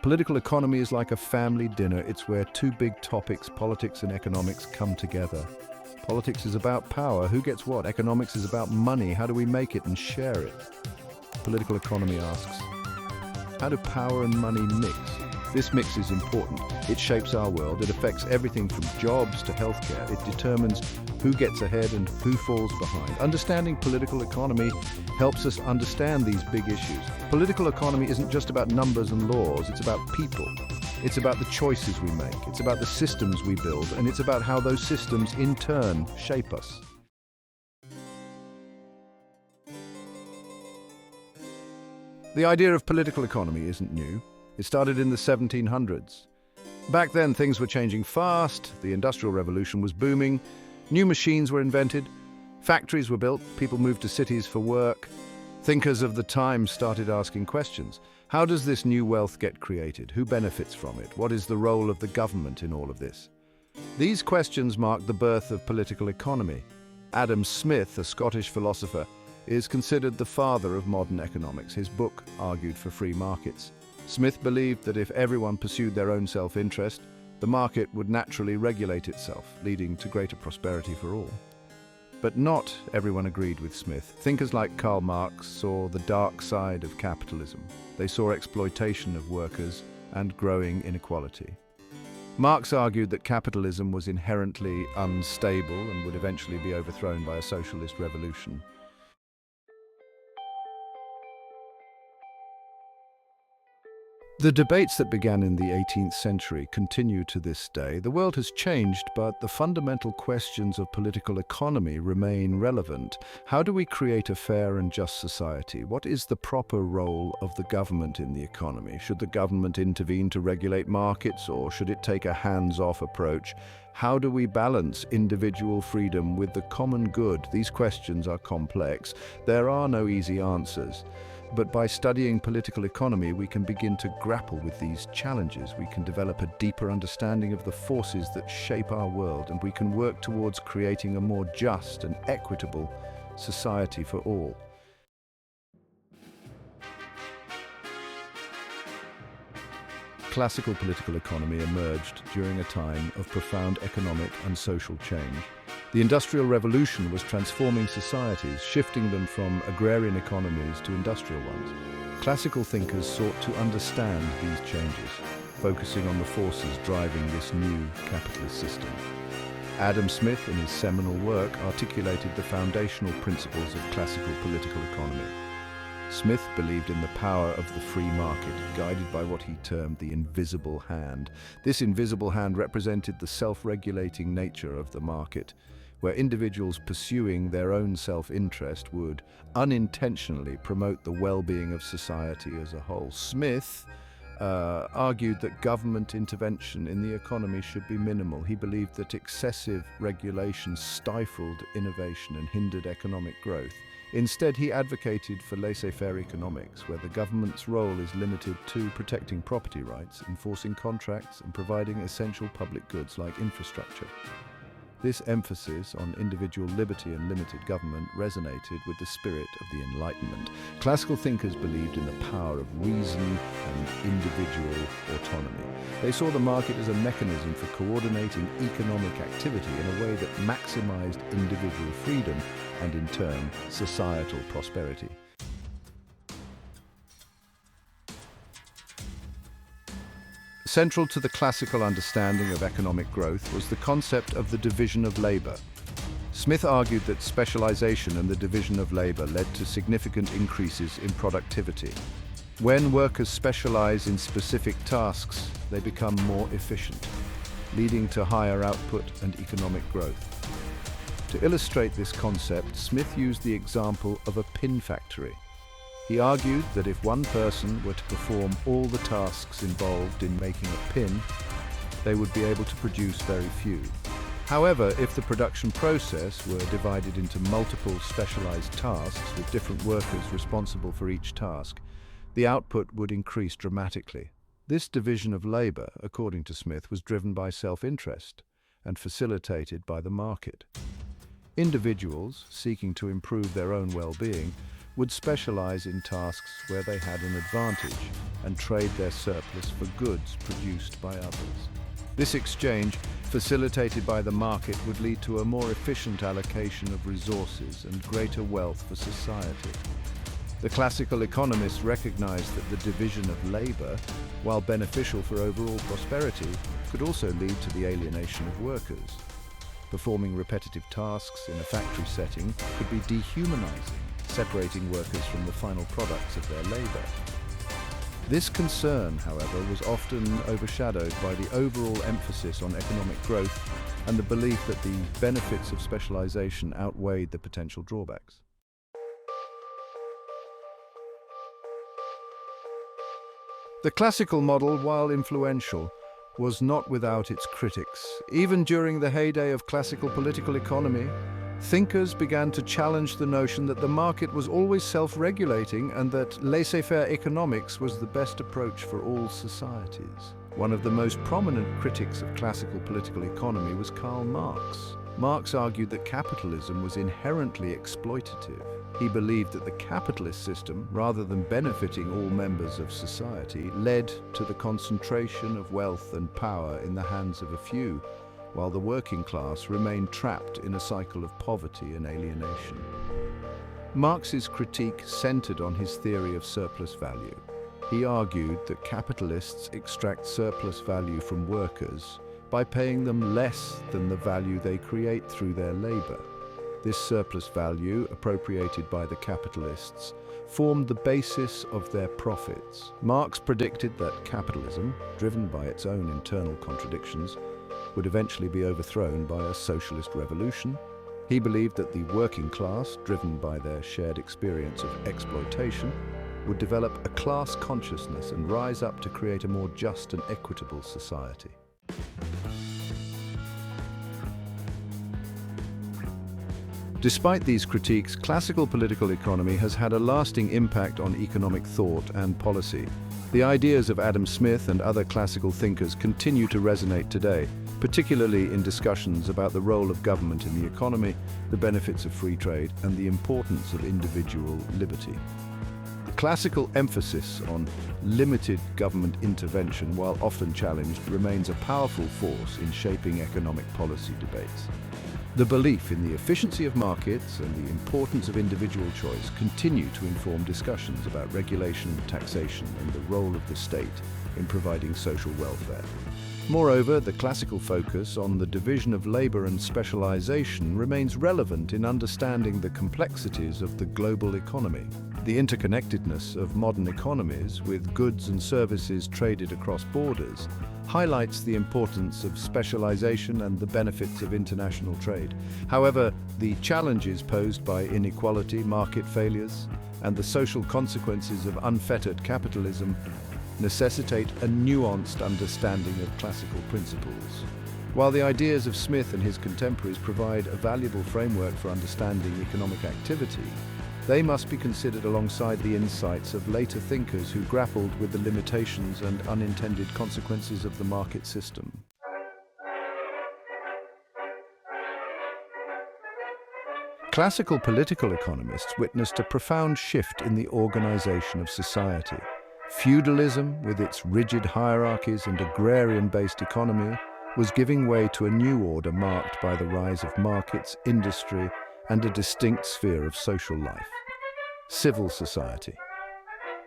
Political economy is like a family dinner. It's where two big topics, politics and economics, come together. Politics is about power. Who gets what? Economics is about money. How do we make it and share it? Political economy asks, how do power and money mix? This mix is important. It shapes our world. It affects everything from jobs to healthcare. It determines who gets ahead and who falls behind. Understanding political economy helps us understand these big issues. Political economy isn't just about numbers and laws. It's about people. It's about the choices we make. It's about the systems we build. And it's about how those systems, in turn, shape us. The idea of political economy isn't new. It started in the 1700s. Back then, things were changing fast, the Industrial Revolution was booming, new machines were invented, factories were built, people moved to cities for work. Thinkers of the time started asking questions. How does this new wealth get created? Who benefits from it? What is the role of the government in all of this? These questions marked the birth of political economy. Adam Smith, a Scottish philosopher, is considered the father of modern economics. His book argued for free markets. Smith believed that if everyone pursued their own self-interest, the market would naturally regulate itself, leading to greater prosperity for all. But not everyone agreed with Smith. Thinkers like Karl Marx saw the dark side of capitalism. They saw exploitation of workers and growing inequality. Marx argued that capitalism was inherently unstable and would eventually be overthrown by a socialist revolution. The debates that began in the 18th century continue to this day. The world has changed, but the fundamental questions of political economy remain relevant. How do we create a fair and just society? What is the proper role of the government in the economy? Should the government intervene to regulate markets, or should it take a hands-off approach? How do we balance individual freedom with the common good? These questions are complex. There are no easy answers. But by studying political economy, we can begin to grapple with these challenges. We can develop a deeper understanding of the forces that shape our world, and we can work towards creating a more just and equitable society for all. Classical political economy emerged during a time of profound economic and social change. The Industrial Revolution was transforming societies, shifting them from agrarian economies to industrial ones. Classical thinkers sought to understand these changes, focusing on the forces driving this new capitalist system. Adam Smith, in his seminal work, articulated the foundational principles of classical political economy. Smith believed in the power of the free market, guided by what he termed the invisible hand. This invisible hand represented the self-regulating nature of the market, where individuals pursuing their own self-interest would unintentionally promote the well-being of society as a whole. Smith argued that government intervention in the economy should be minimal. He believed that excessive regulation stifled innovation and hindered economic growth. Instead, he advocated for laissez-faire economics, where the government's role is limited to protecting property rights, enforcing contracts, and providing essential public goods like infrastructure. This emphasis on individual liberty and limited government resonated with the spirit of the Enlightenment. Classical thinkers believed in the power of reason and individual autonomy. They saw the market as a mechanism for coordinating economic activity in a way that maximized individual freedom and, in turn, societal prosperity. Central to the classical understanding of economic growth was the concept of the division of labor. Smith argued that specialization and the division of labor led to significant increases in productivity. When workers specialize in specific tasks, they become more efficient, leading to higher output and economic growth. To illustrate this concept, Smith used the example of a pin factory. He argued that if one person were to perform all the tasks involved in making a pin, they would be able to produce very few. However, if the production process were divided into multiple specialized tasks with different workers responsible for each task, the output would increase dramatically. This division of labor, according to Smith, was driven by self-interest and facilitated by the market. Individuals, seeking to improve their own well-being, would specialize in tasks where they had an advantage and trade their surplus for goods produced by others. This exchange, facilitated by the market, would lead to a more efficient allocation of resources and greater wealth for society. The classical economists recognized that the division of labor, while beneficial for overall prosperity, could also lead to the alienation of workers. Performing repetitive tasks in a factory setting could be dehumanizing, separating workers from the final products of their labor. This concern, however, was often overshadowed by the overall emphasis on economic growth and the belief that the benefits of specialization outweighed the potential drawbacks. The classical model, while influential, was not without its critics. Even during the heyday of classical political economy, thinkers began to challenge the notion that the market was always self-regulating and that laissez-faire economics was the best approach for all societies. One of the most prominent critics of classical political economy was Karl Marx. Marx argued that capitalism was inherently exploitative. He believed that the capitalist system, rather than benefiting all members of society, led to the concentration of wealth and power in the hands of a few, while the working class remained trapped in a cycle of poverty and alienation. Marx's critique centered on his theory of surplus value. He argued that capitalists extract surplus value from workers by paying them less than the value they create through their labor. This surplus value, appropriated by the capitalists, formed the basis of their profits. Marx predicted that capitalism, driven by its own internal contradictions, would eventually be overthrown by a socialist revolution. He believed that the working class, driven by their shared experience of exploitation, would develop a class consciousness and rise up to create a more just and equitable society. Despite these critiques, classical political economy has had a lasting impact on economic thought and policy. The ideas of Adam Smith and other classical thinkers continue to resonate today, particularly in discussions about the role of government in the economy, the benefits of free trade, and the importance of individual liberty. The classical emphasis on limited government intervention, while often challenged, remains a powerful force in shaping economic policy debates. The belief in the efficiency of markets and the importance of individual choice continue to inform discussions about regulation, taxation, and the role of the state in providing social welfare. Moreover, the classical focus on the division of labor and specialization remains relevant in understanding the complexities of the global economy. The interconnectedness of modern economies, with goods and services traded across borders, highlights the importance of specialization and the benefits of international trade. However, the challenges posed by inequality, market failures, and the social consequences of unfettered capitalism necessitate a nuanced understanding of classical principles. While the ideas of Smith and his contemporaries provide a valuable framework for understanding economic activity, they must be considered alongside the insights of later thinkers who grappled with the limitations and unintended consequences of the market system. Classical political economists witnessed a profound shift in the organization of society. Feudalism, with its rigid hierarchies and agrarian-based economy, was giving way to a new order marked by the rise of markets, industry, and a distinct sphere of social life: civil society.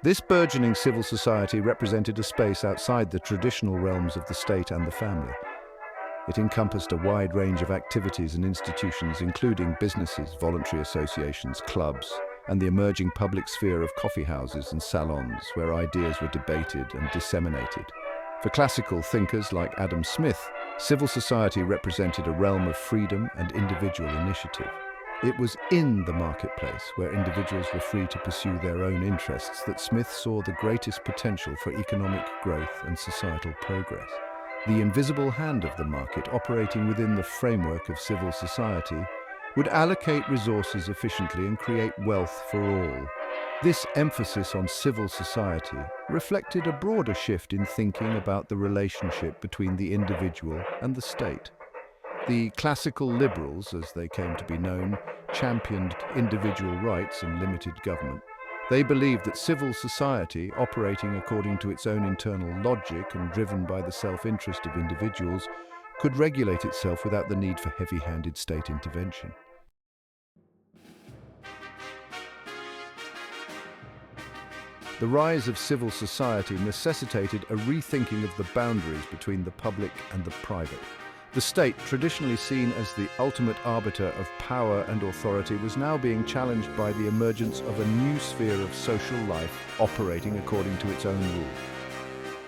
This burgeoning civil society represented a space outside the traditional realms of the state and the family. It encompassed a wide range of activities and institutions, including businesses, voluntary associations, clubs, and the emerging public sphere of coffee houses and salons, where ideas were debated and disseminated. For classical thinkers like Adam Smith, civil society represented a realm of freedom and individual initiative. It was in the marketplace, where individuals were free to pursue their own interests, that Smith saw the greatest potential for economic growth and societal progress. The invisible hand of the market, operating within the framework of civil society, would allocate resources efficiently and create wealth for all. This emphasis on civil society reflected a broader shift in thinking about the relationship between the individual and the state. The classical liberals, as they came to be known, championed individual rights and limited government. They believed that civil society, operating according to its own internal logic and driven by the self-interest of individuals, could regulate itself without the need for heavy-handed state intervention. The rise of civil society necessitated a rethinking of the boundaries between the public and the private. The state, traditionally seen as the ultimate arbiter of power and authority, was now being challenged by the emergence of a new sphere of social life operating according to its own rules.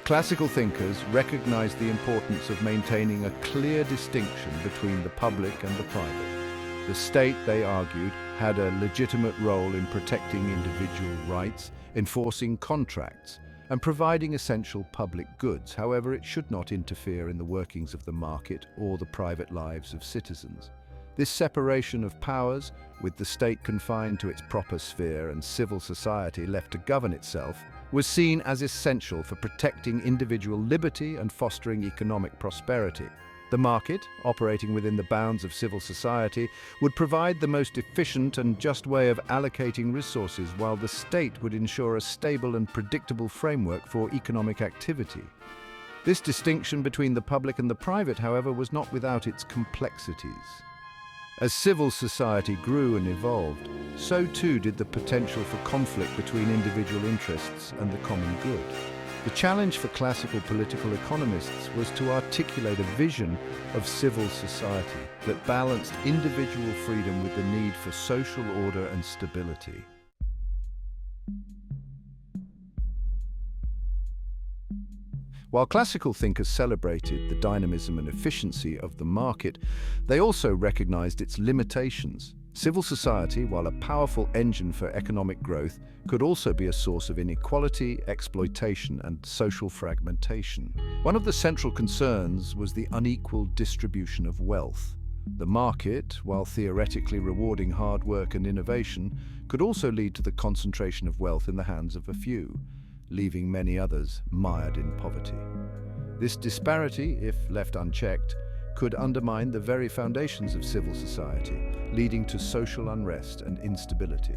Classical thinkers recognized the importance of maintaining a clear distinction between the public and the private. The state, they argued, had a legitimate role in protecting individual rights, enforcing contracts, and providing essential public goods. However, it should not interfere in the workings of the market or the private lives of citizens. This separation of powers, with the state confined to its proper sphere and civil society left to govern itself, was seen as essential for protecting individual liberty and fostering economic prosperity. The market, operating within the bounds of civil society, would provide the most efficient and just way of allocating resources, while the state would ensure a stable and predictable framework for economic activity. This distinction between the public and the private, however, was not without its complexities. As civil society grew and evolved, so too did the potential for conflict between individual interests and the common good. The challenge for classical political economists was to articulate a vision of civil society that balanced individual freedom with the need for social order and stability. While classical thinkers celebrated the dynamism and efficiency of the market, they also recognized its limitations. Civil society, while a powerful engine for economic growth, could also be a source of inequality, exploitation, and social fragmentation. One of the central concerns was the unequal distribution of wealth. The market, while theoretically rewarding hard work and innovation, could also lead to the concentration of wealth in the hands of a few, leaving many others mired in poverty. This disparity, if left unchecked, could undermine the very foundations of civil society, leading to social unrest and instability.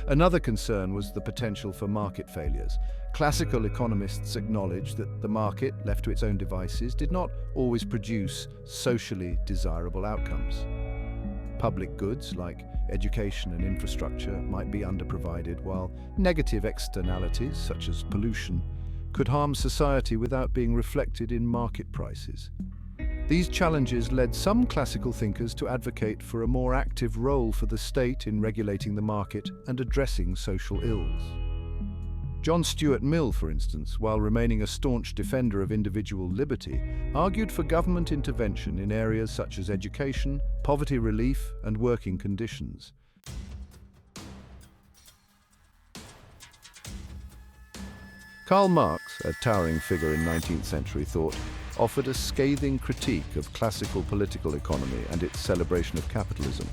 Another concern was the potential for market failures. Classical economists acknowledged that the market, left to its own devices, did not always produce socially desirable outcomes. Public goods like education and infrastructure might be underprovided, while negative externalities, such as pollution, could harm society without being reflected in market prices. These challenges led some classical thinkers to advocate for a more active role for the state in regulating the market and addressing social ills. John Stuart Mill, for instance, while remaining a staunch defender of individual liberty, argued for government intervention in areas such as education, poverty relief, and working conditions. Karl Marx, a towering figure in 19th century thought, offered a scathing critique of classical political economy and its celebration of capitalism.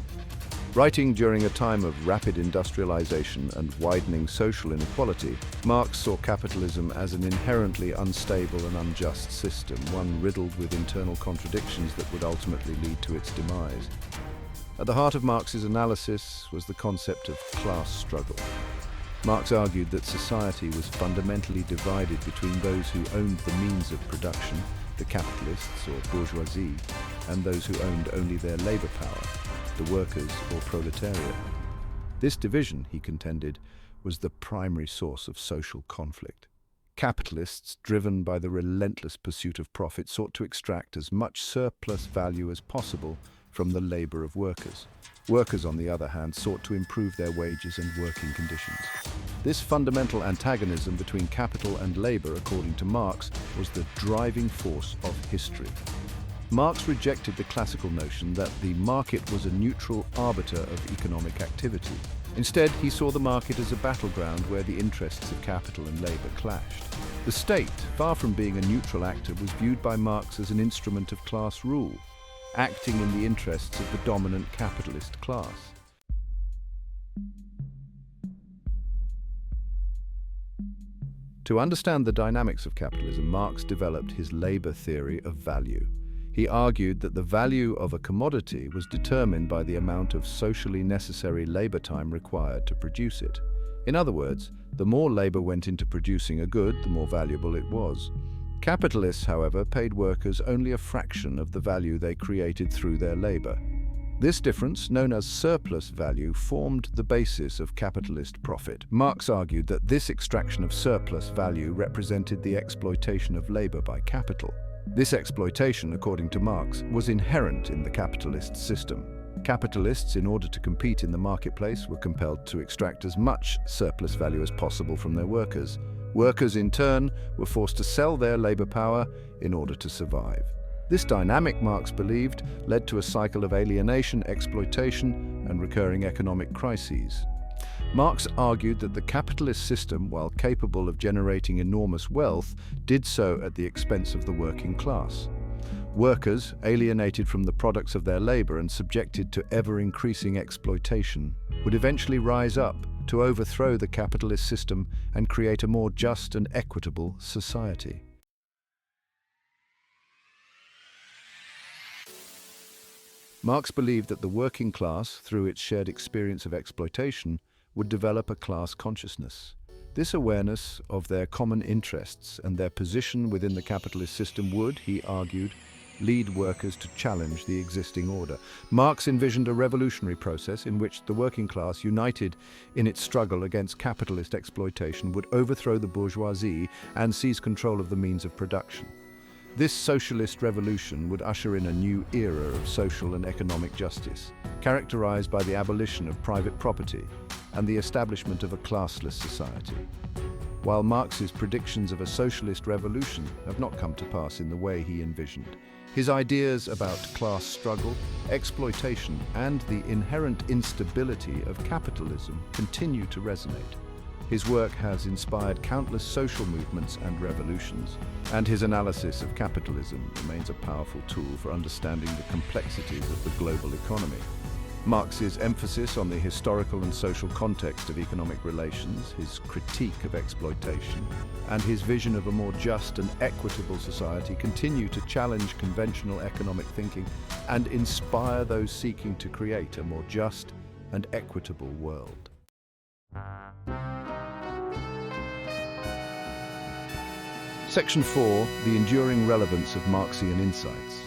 Writing during a time of rapid industrialization and widening social inequality, Marx saw capitalism as an inherently unstable and unjust system, one riddled with internal contradictions that would ultimately lead to its demise. At the heart of Marx's analysis was the concept of class struggle. Marx argued that society was fundamentally divided between those who owned the means of production, the capitalists or bourgeoisie, and those who owned only their labor power, the workers or proletariat. This division, he contended, was the primary source of social conflict. Capitalists, driven by the relentless pursuit of profit, sought to extract as much surplus value as possible from the labor of workers. Workers, on the other hand, sought to improve their wages and working conditions. This fundamental antagonism between capital and labor, according to Marx, was the driving force of history. Marx rejected the classical notion that the market was a neutral arbiter of economic activity. Instead, he saw the market as a battleground where the interests of capital and labor clashed. The state, far from being a neutral actor, was viewed by Marx as an instrument of class rule, acting in the interests of the dominant capitalist class. To understand the dynamics of capitalism, Marx developed his labor theory of value. He argued that the value of a commodity was determined by the amount of socially necessary labor time required to produce it. In other words, the more labor went into producing a good, the more valuable it was. Capitalists, however, paid workers only a fraction of the value they created through their labor. This difference, known as surplus value, formed the basis of capitalist profit. Marx argued that this extraction of surplus value represented the exploitation of labor by capital. This exploitation, according to Marx, was inherent in the capitalist system. Capitalists, in order to compete in the marketplace, were compelled to extract as much surplus value as possible from their workers. Workers, in turn, were forced to sell their labor power in order to survive. This dynamic, Marx believed, led to a cycle of alienation, exploitation, and recurring economic crises. Marx argued that the capitalist system, while capable of generating enormous wealth, did so at the expense of the working class. Workers, alienated from the products of their labor and subjected to ever-increasing exploitation, would eventually rise up to overthrow the capitalist system and create a more just and equitable society. Marx believed that the working class, through its shared experience of exploitation, would develop a class consciousness. This awareness of their common interests and their position within the capitalist system would, he argued, lead workers to challenge the existing order. Marx envisioned a revolutionary process in which the working class, united in its struggle against capitalist exploitation, would overthrow the bourgeoisie and seize control of the means of production. This socialist revolution would usher in a new era of social and economic justice, characterized by the abolition of private property and the establishment of a classless society. While Marx's predictions of a socialist revolution have not come to pass in the way he envisioned, his ideas about class struggle, exploitation, and the inherent instability of capitalism continue to resonate. His work has inspired countless social movements and revolutions, and his analysis of capitalism remains a powerful tool for understanding the complexities of the global economy. Marx's emphasis on the historical and social context of economic relations, his critique of exploitation, and his vision of a more just and equitable society continue to challenge conventional economic thinking and inspire those seeking to create a more just and equitable world. Section 4. The enduring relevance of Marxian insights.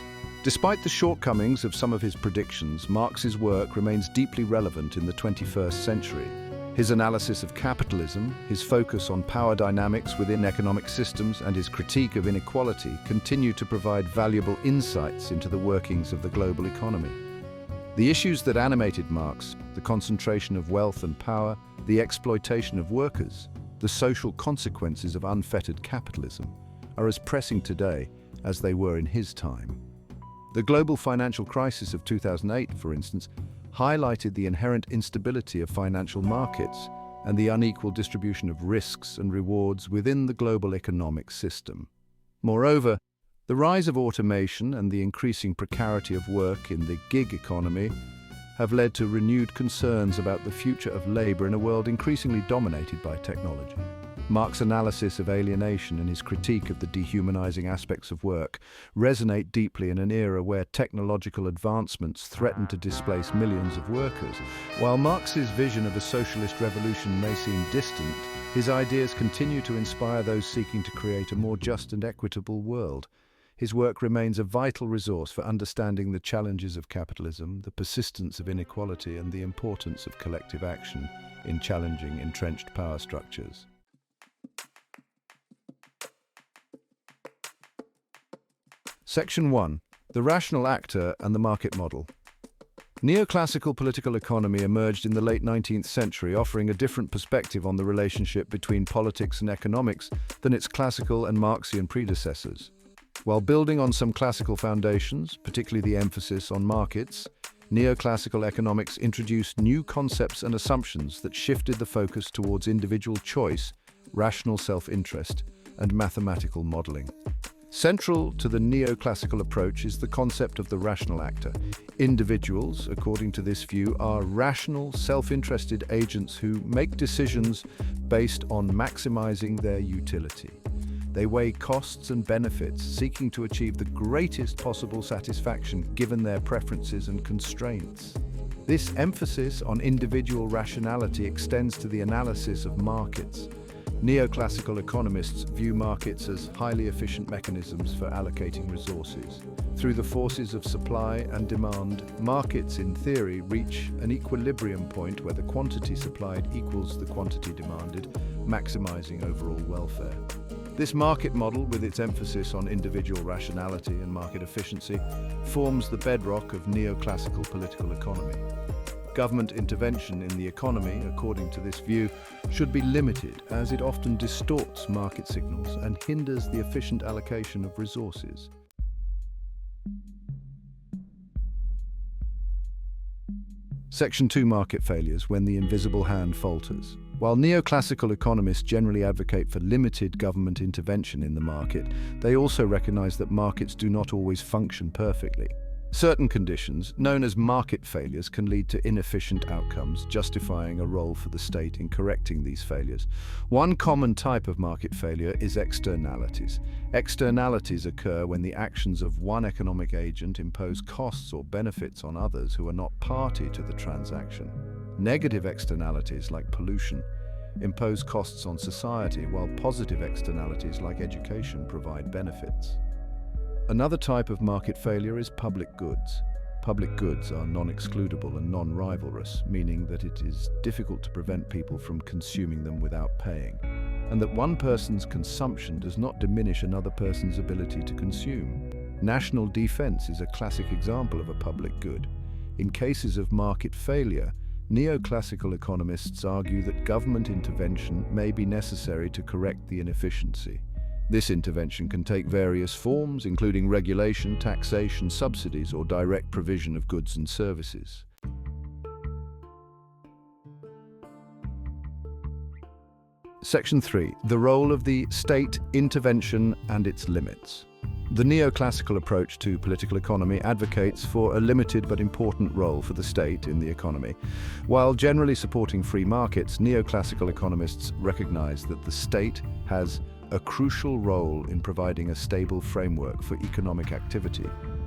Despite the shortcomings of some of his predictions, Marx's work remains deeply relevant in the 21st century. His analysis of capitalism, his focus on power dynamics within economic systems, and his critique of inequality continue to provide valuable insights into the workings of the global economy. The issues that animated Marx, the concentration of wealth and power, the exploitation of workers, the social consequences of unfettered capitalism, are as pressing today as they were in his time. The global financial crisis of 2008, for instance, highlighted the inherent instability of financial markets and the unequal distribution of risks and rewards within the global economic system. Moreover, the rise of automation and the increasing precarity of work in the gig economy have led to renewed concerns about the future of labor in a world increasingly dominated by technology. Marx's analysis of alienation and his critique of the dehumanizing aspects of work resonate deeply in an era where technological advancements threaten to displace millions of workers. While Marx's vision of a socialist revolution may seem distant, his ideas continue to inspire those seeking to create a more just and equitable world. His work remains a vital resource for understanding the challenges of capitalism, the persistence of inequality, and the importance of collective action in challenging entrenched power structures. Section 1. The rational actor and the market model. Neoclassical political economy emerged in the late 19th century, offering a different perspective on the relationship between politics and economics than its classical and Marxian predecessors. While building on some classical foundations, particularly the emphasis on markets, neoclassical economics introduced new concepts and assumptions that shifted the focus towards individual choice, rational self-interest, and mathematical modeling. Central to the neoclassical approach is the concept of the rational actor. Individuals, according to this view, are rational, self-interested agents who make decisions based on maximizing their utility. They weigh costs and benefits, seeking to achieve the greatest possible satisfaction given their preferences and constraints. This emphasis on individual rationality extends to the analysis of markets. Neoclassical economists view markets as highly efficient mechanisms for allocating resources. Through the forces of supply and demand, markets, in theory, reach an equilibrium point where the quantity supplied equals the quantity demanded, maximizing overall welfare. This market model, with its emphasis on individual rationality and market efficiency, forms the bedrock of neoclassical political economy. Government intervention in the economy, according to this view, should be limited as it often distorts market signals and hinders the efficient allocation of resources. Section 2: Market failures when the invisible hand falters. While neoclassical economists generally advocate for limited government intervention in the market, they also recognize that markets do not always function perfectly. Certain conditions, known as market failures, can lead to inefficient outcomes, justifying a role for the state in correcting these failures. One common type of market failure is externalities. Externalities occur when the actions of one economic agent impose costs or benefits on others who are not party to the transaction. Negative externalities, like pollution, impose costs on society, while positive externalities, like education, provide benefits. Another type of market failure is public goods. Public goods are non-excludable and non-rivalrous, meaning that it is difficult to prevent people from consuming them without paying, and that one person's consumption does not diminish another person's ability to consume. National defense is a classic example of a public good. In cases of market failure, neoclassical economists argue that government intervention may be necessary to correct the inefficiency. This intervention can take various forms, including regulation, taxation, subsidies, or direct provision of goods and services. Section 3: The role of the state intervention and its limits. The neoclassical approach to political economy advocates for a limited but important role for the state in the economy. While generally supporting free markets, neoclassical economists recognize that the state has a crucial role in providing a stable framework for economic activity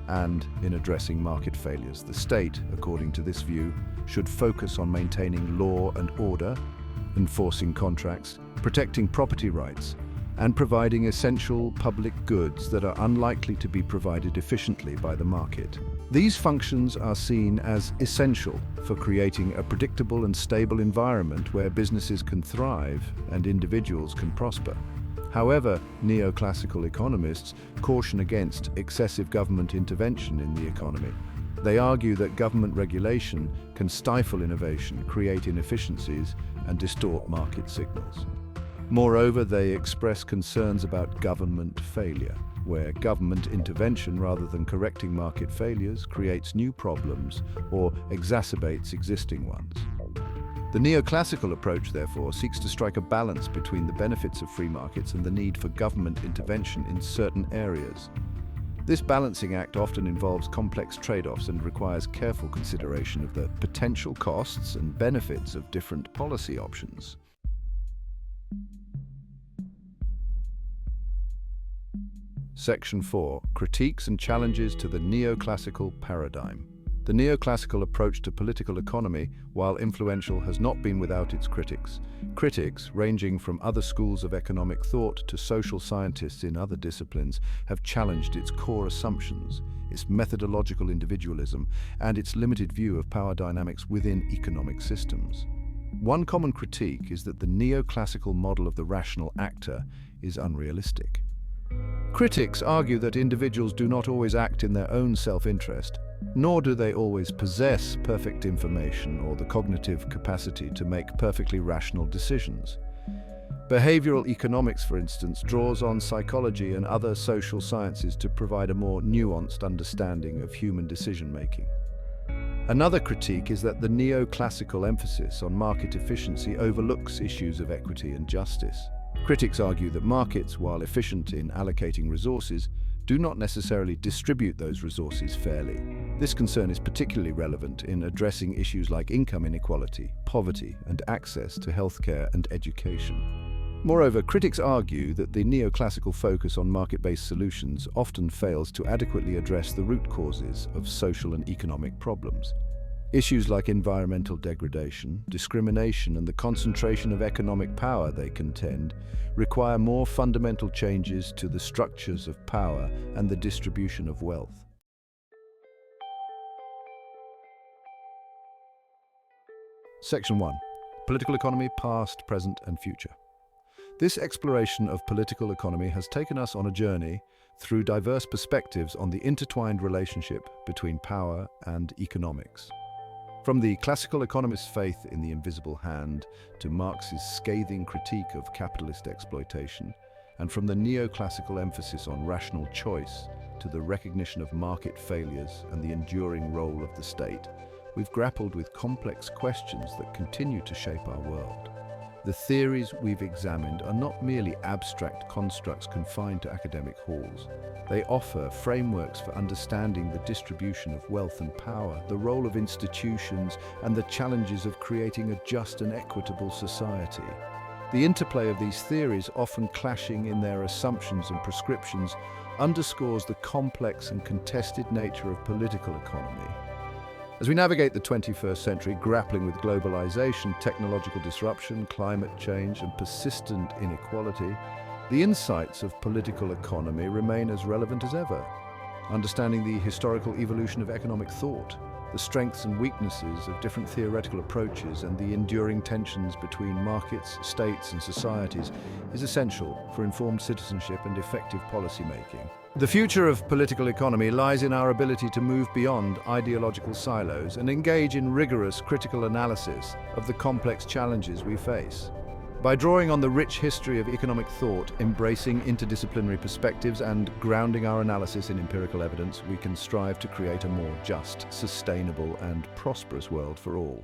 and in addressing market failures. The state, according to this view, should focus on maintaining law and order, enforcing contracts, protecting property rights, and providing essential public goods that are unlikely to be provided efficiently by the market. These functions are seen as essential for creating a predictable and stable environment where businesses can thrive and individuals can prosper. However, neoclassical economists caution against excessive government intervention in the economy. They argue that government regulation can stifle innovation, create inefficiencies, and distort market signals. Moreover, they express concerns about government failure, where government intervention, rather than correcting market failures, creates new problems or exacerbates existing ones. The neoclassical approach, therefore, seeks to strike a balance between the benefits of free markets and the need for government intervention in certain areas. This balancing act often involves complex trade-offs and requires careful consideration of the potential costs and benefits of different policy options. Section 4: Critiques and challenges to the neoclassical paradigm. The neoclassical approach to political economy, while influential, has not been without its critics. Critics, ranging from other schools of economic thought to social scientists in other disciplines, have challenged its core assumptions, its methodological individualism, and its limited view of power dynamics within economic systems. One common critique is that the neoclassical model of the rational actor is unrealistic. Critics argue that individuals do not always act in their own self-interest, nor do they always possess perfect information or the cognitive capacity to make perfectly rational decisions. Behavioral economics, for instance, draws on psychology and other social sciences to provide a more nuanced understanding of human decision-making. Another critique is that the neoclassical emphasis on market efficiency overlooks issues of equity and justice. Critics argue that markets, while efficient in allocating resources, do not necessarily distribute those resources fairly. This concern is particularly relevant in addressing issues like income inequality, poverty, and access to healthcare and education. Moreover, critics argue that the neoclassical focus on market-based solutions often fails to adequately address the root causes of social and economic problems. Issues like environmental degradation, discrimination, and the concentration of economic power, they contend, require more fundamental changes to the structures of power and the distribution of wealth. Section 1. Political economy, past, present, and future. This exploration of political economy has taken us on a journey through diverse perspectives on the intertwined relationship between power and economics. From the classical economist's faith in the invisible hand to Marx's scathing critique of capitalist exploitation, and from the neoclassical emphasis on rational choice to the recognition of market failures and the enduring role of the state, we've grappled with complex questions that continue to shape our world. The theories we've examined are not merely abstract constructs confined to academic halls. They offer frameworks for understanding the distribution of wealth and power, the role of institutions, and the challenges of creating a just and equitable society. The interplay of these theories, often clashing in their assumptions and prescriptions, underscores the complex and contested nature of political economy. As we navigate the 21st century, grappling with globalization, technological disruption, climate change, and persistent inequality, the insights of political economy remain as relevant as ever. Understanding the historical evolution of economic thought, the strengths and weaknesses of different theoretical approaches, and the enduring tensions between markets, states, and societies is essential for informed citizenship and effective policymaking. The future of political economy lies in our ability to move beyond ideological silos and engage in rigorous critical analysis of the complex challenges we face. By drawing on the rich history of economic thought, embracing interdisciplinary perspectives, and grounding our analysis in empirical evidence, we can strive to create a more just, sustainable, and prosperous world for all.